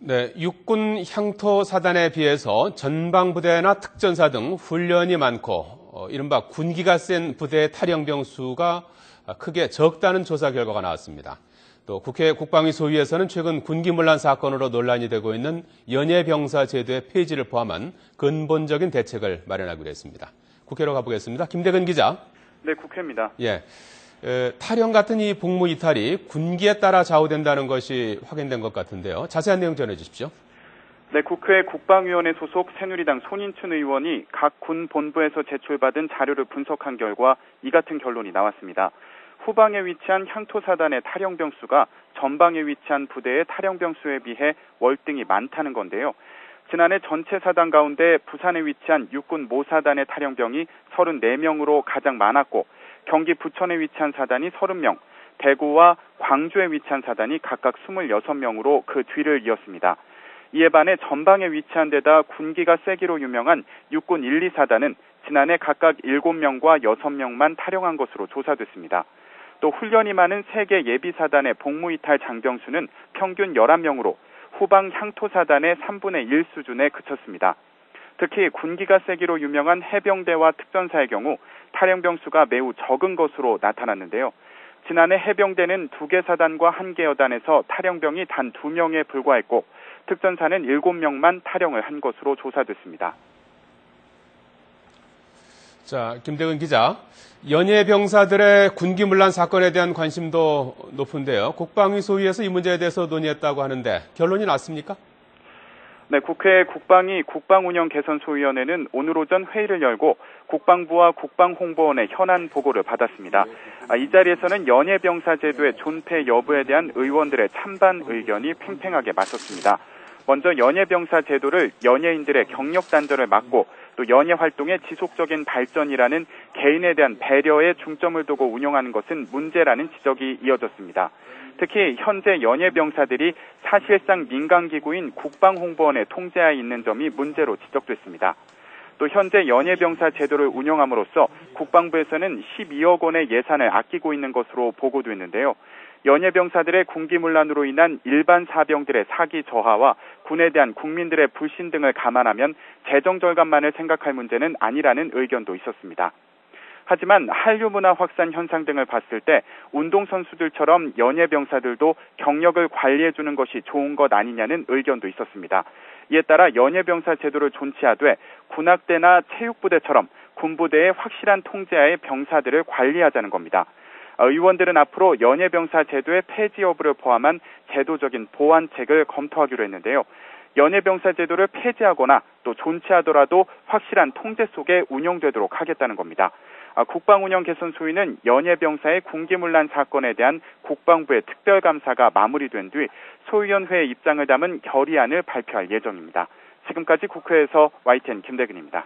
네, 육군 향토 사단에 비해서 전방부대나 특전사 등 훈련이 많고 이른바 군기가 센 부대의 탈영병 수가 크게 적다는 조사 결과가 나왔습니다. 또 국회 국방위 소위에서는 최근 군기문란 사건으로 논란이 되고 있는 연예병사 제도의 폐지를 포함한 근본적인 대책을 마련하기로 했습니다. 국회로 가보겠습니다. 김대근 기자. 네, 국회입니다. 예. 탈영 같은 이 복무 이탈이 군기에 따라 좌우된다는 것이 확인된 것 같은데요. 자세한 내용 전해주십시오. 네, 국회 국방위원회 소속 새누리당 손인춘 의원이 각 군 본부에서 제출받은 자료를 분석한 결과 이 같은 결론이 나왔습니다. 후방에 위치한 향토사단의 탈영병 수가 전방에 위치한 부대의 탈영병 수에 비해 월등히 많다는 건데요. 지난해 전체 사단 가운데 부산에 위치한 육군 모사단의 탈영병이 34명으로 가장 많았고 경기 부천에 위치한 사단이 30명, 대구와 광주에 위치한 사단이 각각 26명으로 그 뒤를 이었습니다. 이에 반해 전방에 위치한 데다 군기가 세기로 유명한 육군 1, 2사단은 지난해 각각 7명과 6명만 탈영한 것으로 조사됐습니다. 또 훈련이 많은 세계 예비사단의 복무이탈 장병수는 평균 11명으로 후방 향토사단의 3분의 1 수준에 그쳤습니다. 특히 군기가 세기로 유명한 해병대와 특전사의 경우 탈영병 수가 매우 적은 것으로 나타났는데요. 지난해 해병대는 2개 사단과 1개 여단에서 탈영병이 단 2명에 불과했고 특전사는 7명만 탈영을 한 것으로 조사됐습니다. 자, 김대근 기자. 연예병사들의 군기문란 사건에 대한 관심도 높은데요. 국방위 소위에서 이 문제에 대해서 논의했다고 하는데 결론이 났습니까? 네, 국회 국방위 국방운영개선소위원회는 오늘 오전 회의를 열고 국방부와 국방홍보원의 현안 보고를 받았습니다. 이 자리에서는 연예병사 제도의 존폐 여부에 대한 의원들의 찬반 의견이 팽팽하게 맞섰습니다. 먼저 연예병사 제도를 연예인들의 경력 단절을 막고 또 연예 활동의 지속적인 발전이라는 개인에 대한 배려에 중점을 두고 운영하는 것은 문제라는 지적이 이어졌습니다. 특히 현재 연예병사들이 사실상 민간기구인 국방홍보원의 통제하에 있는 점이 문제로 지적됐습니다. 또 현재 연예병사 제도를 운영함으로써 국방부에서는 12억 원의 예산을 아끼고 있는 것으로 보고됐는데요. 연예병사들의 군기문란으로 인한 일반 사병들의 사기 저하와 군에 대한 국민들의 불신 등을 감안하면 재정 절감만을 생각할 문제는 아니라는 의견도 있었습니다. 하지만 한류 문화 확산 현상 등을 봤을 때 운동선수들처럼 연예병사들도 경력을 관리해주는 것이 좋은 것 아니냐는 의견도 있었습니다. 이에 따라 연예병사 제도를 존치하되 군악대나 체육부대처럼 군부대의 확실한 통제하에 병사들을 관리하자는 겁니다. 의원들은 앞으로 연예병사 제도의 폐지 여부를 포함한 제도적인 보완책을 검토하기로 했는데요. 연예병사 제도를 폐지하거나 또 존치하더라도 확실한 통제 속에 운영되도록 하겠다는 겁니다. 국방운영개선소위는 연예병사의 군기문란 사건에 대한 국방부의 특별감사가 마무리된 뒤 소위원회의 입장을 담은 결의안을 발표할 예정입니다. 지금까지 국회에서 YTN 김대근입니다.